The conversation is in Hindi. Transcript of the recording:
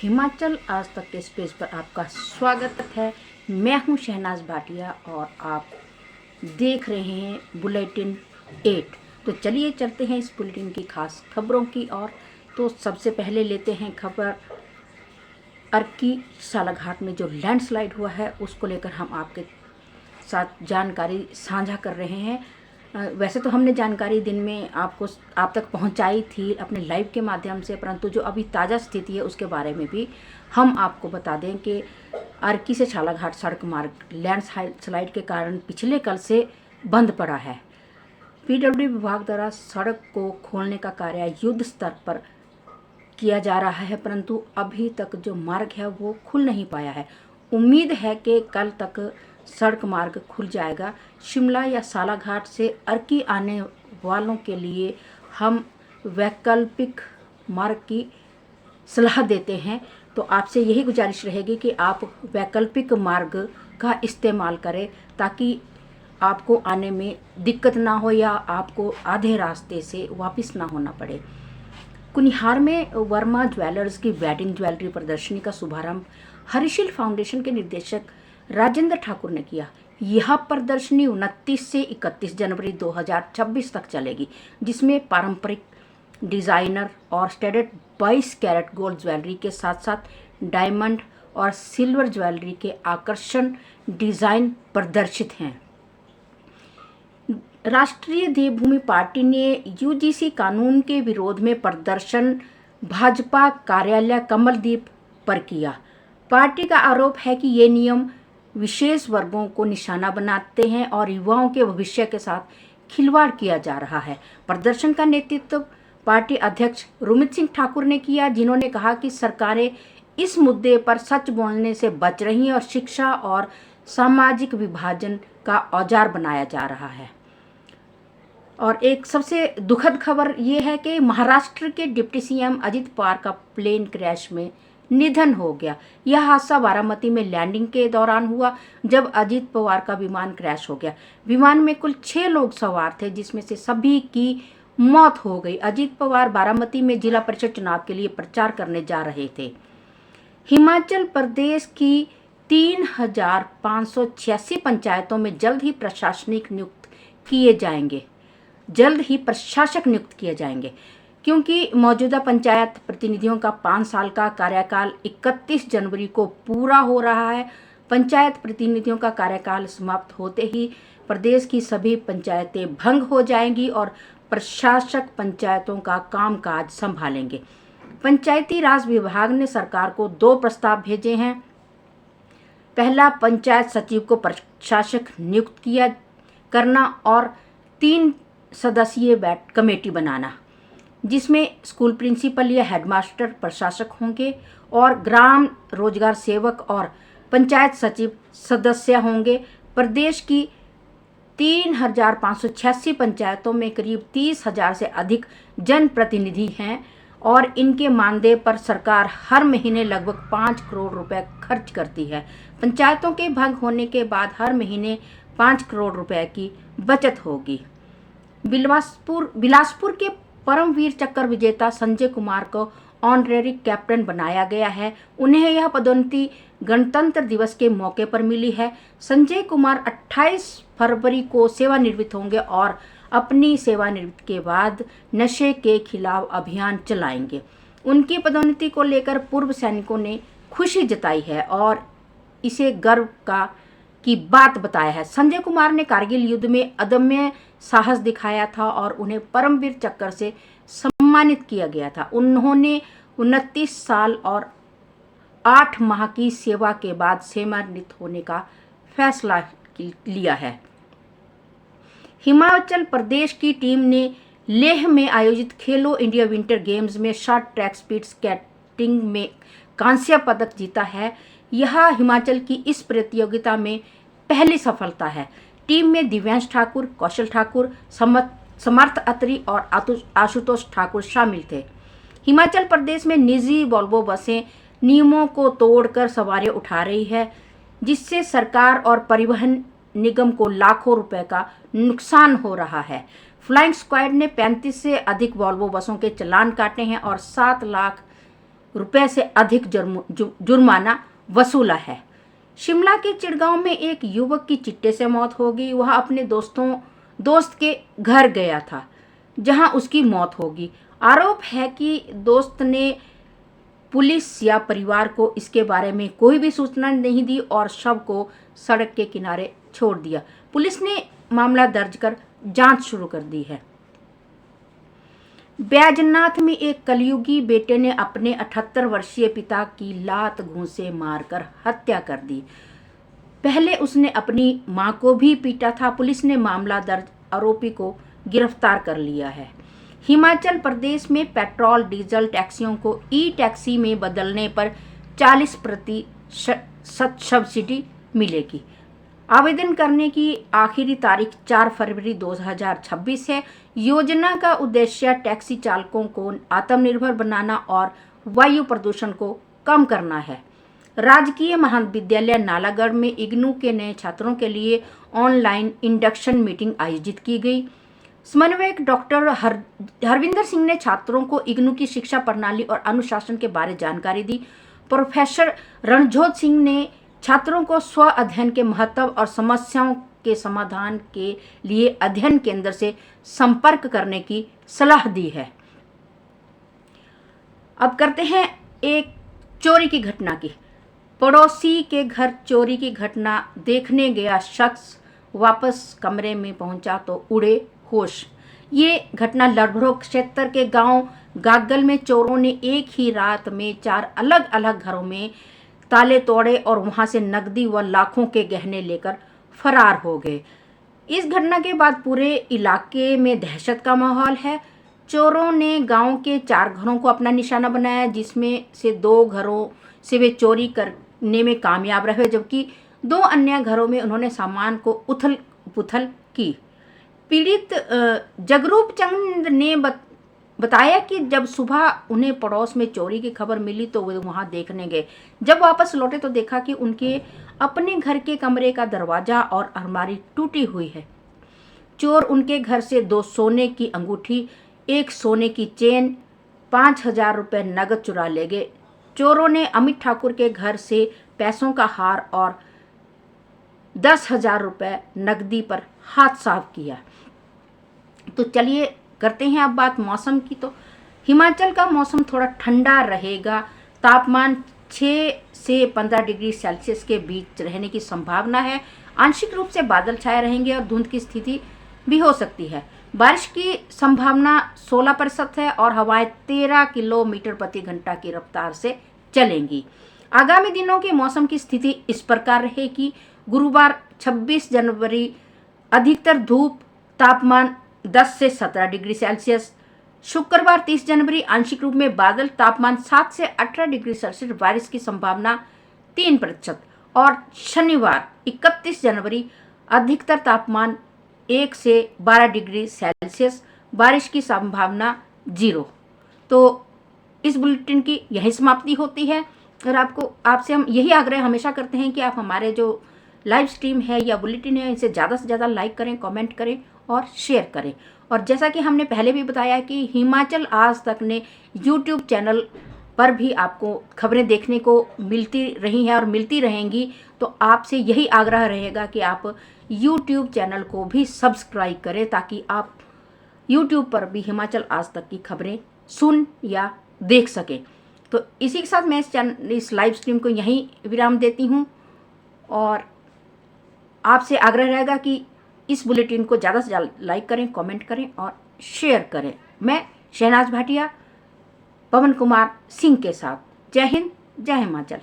हिमाचल आज तक के स्पेस पर आपका स्वागत है। मैं हूं शहनाज भाटिया और आप देख रहे हैं बुलेटिन 8। तो चलिए चलते हैं इस बुलेटिन की खास खबरों की ओर। तो सबसे पहले लेते हैं खबर अर्की सालाघाट में जो लैंडस्लाइड हुआ है उसको लेकर हम आपके साथ जानकारी साझा कर रहे हैं। वैसे तो हमने जानकारी दिन में आप तक पहुंचाई थी अपने लाइव के माध्यम से, परंतु जो अभी ताज़ा स्थिति है उसके बारे में भी हम आपको बता दें कि अर्की से सालाघाट सड़क मार्ग लैंडस्लाइड के कारण पिछले कल से बंद पड़ा है। पीडब्ल्यूडी विभाग द्वारा सड़क को खोलने का कार्य युद्ध स्तर पर किया जा रहा है, परंतु अभी तक जो मार्ग है वो खुल नहीं पाया है। उम्मीद है कि कल तक सड़क मार्ग खुल जाएगा। शिमला या सालाघाट से अर्की आने वालों के लिए हम वैकल्पिक मार्ग की सलाह देते हैं, तो आपसे यही गुजारिश रहेगी कि आप वैकल्पिक मार्ग का इस्तेमाल करें ताकि आपको आने में दिक्कत ना हो या आपको आधे रास्ते से वापस ना होना पड़े। कुनिहार में वर्मा ज्वेलर्स की वेडिंग ज्वेलरी प्रदर्शनी का शुभारंभ हरिशील फाउंडेशन के निदेशक राजेंद्र ठाकुर ने किया। यह प्रदर्शनी 29 से 31 जनवरी 2026 तक चलेगी, जिसमें पारंपरिक डिजाइनर और स्टैंडर्ड 22 कैरेट गोल्ड ज्वेलरी के साथ साथ डायमंड और सिल्वर ज्वेलरी के आकर्षण डिजाइन प्रदर्शित हैं। राष्ट्रीय देवभूमि पार्टी ने यूजीसी कानून के विरोध में प्रदर्शन भाजपा कार्यालय कमलदीप पर किया। पार्टी का आरोप है कि ये नियम विशेष वर्गों को निशाना बनाते हैं और युवाओं के भविष्य के साथ खिलवाड़ किया जा रहा है। प्रदर्शन का नेतृत्व पार्टी अध्यक्ष रुमित सिंह ठाकुर ने किया, जिन्होंने कहा कि सरकारें इस मुद्दे पर सच बोलने से बच रही हैं और शिक्षा और सामाजिक विभाजन का औजार बनाया जा रहा है। और एक सबसे दुखद खबर ये है कि महाराष्ट्र के डिप्टी सीएम अजित पवार का प्लेन क्रैश में निधन हो गया। यह हादसा बारामती में लैंडिंग के दौरान हुआ, जब अजित पवार का विमान क्रैश हो गया। विमान में कुल 6 लोग सवार थे, जिसमें से सभी की मौत हो गई। अजित पवार बारामती में जिला परिषद चुनाव के लिए प्रचार करने जा रहे थे। हिमाचल प्रदेश की 3586 पंचायतों में जल्द ही प्रशासक नियुक्त किए जाएंगे, क्योंकि मौजूदा पंचायत प्रतिनिधियों का 5 साल का कार्यकाल 31 जनवरी को पूरा हो रहा है। पंचायत प्रतिनिधियों का कार्यकाल समाप्त होते ही प्रदेश की सभी पंचायतें भंग हो जाएंगी और प्रशासक पंचायतों का कामकाज संभालेंगे। पंचायती राज विभाग ने सरकार को 2 प्रस्ताव भेजे हैं। पहला, पंचायत सचिव को प्रशासक नियुक्त करना और 3 सदस्यीय कमेटी बनाना, जिसमें स्कूल प्रिंसिपल या हेडमास्टर प्रशासक होंगे और ग्राम रोजगार सेवक और पंचायत सचिव सदस्य होंगे। प्रदेश की 3586 पंचायतों में करीब 30,000 से अधिक जनप्रतिनिधि हैं और इनके मानदेय पर सरकार हर महीने लगभग 5 करोड़ रुपए खर्च करती है। पंचायतों के भंग होने के बाद हर महीने 5 करोड़ रुपए की बचत होगी। बिलासपुर के परमवीर चक्र विजेता संजय कुमार को ऑनरेरी कैप्टन बनाया गया है। उन्हें यह पदोन्नति गणतंत्र दिवस के मौके पर मिली है। संजय कुमार 28 फरवरी को सेवानिवृत्त होंगे और अपनी सेवानिवृत्ति के बाद नशे के खिलाफ अभियान चलाएंगे। उनकी पदोन्नति को लेकर पूर्व सैनिकों ने खुशी जताई है और इसे गर्व की बात बताया है। संजय कुमार ने कारगिल युद्ध में अदम्य साहस दिखाया था और उन्हें परमवीर चक्र से सम्मानित किया गया था। उन्होंने 29 साल और 8 माह की सेवा के बाद सेवानिवृत्त होने का फैसला लिया है। हिमाचल प्रदेश की टीम ने लेह में आयोजित खेलो इंडिया विंटर गेम्स में शॉर्ट ट्रैक स्पीड स्केटिंग में कांस्य पदक जीता है। यह हिमाचल की इस प्रतियोगिता में पहली सफलता है। टीम में दिव्यांश ठाकुर, कौशल ठाकुर, समर्थ अत्री और आशुतोष ठाकुर शामिल थे। हिमाचल प्रदेश में निजी वोल्वो बसें नियमों को तोड़कर सवारियां उठा रही है, जिससे सरकार और परिवहन निगम को लाखों रुपए का नुकसान हो रहा है। फ्लाइंग स्क्वाड ने 35 से अधिक वोल्वो बसों के चालान काटे हैं और 7 लाख रुपए से अधिक जुर्माना वसूला है। शिमला के चिड़गांव में एक युवक की चिट्टे से मौत हो गई। वह अपने दोस्त के घर गया था जहां उसकी मौत होगी। आरोप है कि दोस्त ने पुलिस या परिवार को इसके बारे में कोई भी सूचना नहीं दी और शव को सड़क के किनारे छोड़ दिया। पुलिस ने मामला दर्ज कर जांच शुरू कर दी है। बैजनाथ में एक कलयुगी बेटे ने अपने 78 वर्षीय पिता की लात घूंसे मारकर हत्या कर दी। पहले उसने अपनी मां को भी पीटा था। पुलिस ने मामला दर्ज आरोपी को गिरफ्तार कर लिया है। हिमाचल प्रदेश में पेट्रोल डीजल टैक्सियों को ई टैक्सी में बदलने पर 40% सब्सिडी मिलेगी। आवेदन करने की आखिरी तारीख 4 फरवरी 2026 है। योजना का उद्देश्य टैक्सी चालकों को आत्मनिर्भर बनाना और वायु प्रदूषण को कम करना है। राजकीय महाविद्यालय नालागढ़ में इग्नू के नए छात्रों के लिए ऑनलाइन इंडक्शन मीटिंग आयोजित की गई। समन्वयक डॉक्टर हरविंदर सिंह ने छात्रों को इग्नू की शिक्षा प्रणाली और अनुशासन के बारे जानकारी दी। प्रोफेसर रणजोत सिंह ने छात्रों को स्व अध्ययन के महत्व और समस्याओं के समाधान के लिए अध्ययन केंद्र से संपर्क करने की सलाह दी है। अब करते हैं एक चोरी की घटना की। पड़ोसी के घर चोरी की घटना देखने गया शख्स वापस कमरे में पहुंचा तो उड़े होश। ये घटना लड़भड़ो क्षेत्र के गांव गागल में चोरों ने एक ही रात में 4 अलग अलग घरों में ताले तोड़े और वहां से नकदी व लाखों के गहने लेकर फरार हो गए। इस घटना के बाद पूरे इलाके में दहशत का माहौल है। चोरों ने गांव के 4 घरों को अपना निशाना बनाया, जिसमें से 2 घरों से वे चोरी करने में कामयाब रहे, जबकि 2 अन्य घरों में उन्होंने सामान को उथल पुथल की। पीड़ित जगरूप चंद ने बताया कि जब सुबह उन्हें पड़ोस में चोरी की खबर मिली तो वे वहां देखने गए। जब वापस लौटे तो देखा कि उनके अपने घर के कमरे का दरवाजा और अलमारी टूटी हुई है। चोर उनके घर से 2 सोने की अंगूठी, 1 सोने की चेन, 5,000 रुपए नगद चुरा ले गए। चोरों ने अमित ठाकुर के घर से पैसों का हार और 10,000 रुपए नकदी पर हाथ साफ किया। तो चलिए करते हैं अब बात मौसम की। तो हिमाचल का मौसम थोड़ा ठंडा रहेगा। तापमान 6 से 15 डिग्री सेल्सियस के बीच रहने की संभावना है। आंशिक रूप से बादल छाए रहेंगे और धुंध की स्थिति भी हो सकती है। बारिश की संभावना 16% है और हवाएं 13 किलोमीटर प्रति घंटा की रफ्तार से चलेंगी। आगामी दिनों के मौसम की स्थिति इस प्रकार रहेगी। गुरुवार 26 जनवरी अधिकतर धूप, तापमान 10 से 17 डिग्री सेल्सियस। शुक्रवार 30 जनवरी आंशिक रूप में बादल, तापमान 7 से 18 डिग्री सेल्सियस, बारिश की संभावना 3%। और शनिवार 31 जनवरी अधिकतर तापमान 1 से 12 डिग्री सेल्सियस, बारिश की संभावना 0। तो इस बुलेटिन की यही समाप्ति होती है। और आपसे हम यही आग्रह हमेशा करते हैं कि आप हमारे जो लाइव स्ट्रीम है या बुलेटिन है इसे ज़्यादा से ज़्यादा लाइक करें, कमेंट करें और शेयर करें। और जैसा कि हमने पहले भी बताया कि हिमाचल आज तक ने यूट्यूब चैनल पर भी आपको खबरें देखने को मिलती रही हैं और मिलती रहेंगी। तो आपसे यही आग्रह रहेगा कि आप यूट्यूब चैनल को भी सब्सक्राइब करें ताकि आप यूट्यूब पर भी हिमाचल आज तक की खबरें सुन या देख सकें। तो इसी के साथ मैं इस लाइव स्ट्रीम को यहीं विराम देती हूँ और आपसे आग्रह रहेगा कि इस बुलेटिन को ज़्यादा से ज़्यादा लाइक करें, कमेंट करें और शेयर करें। मैं शहनाज भाटिया पवन कुमार सिंह के साथ। जय हिंद, जय हिमाचल।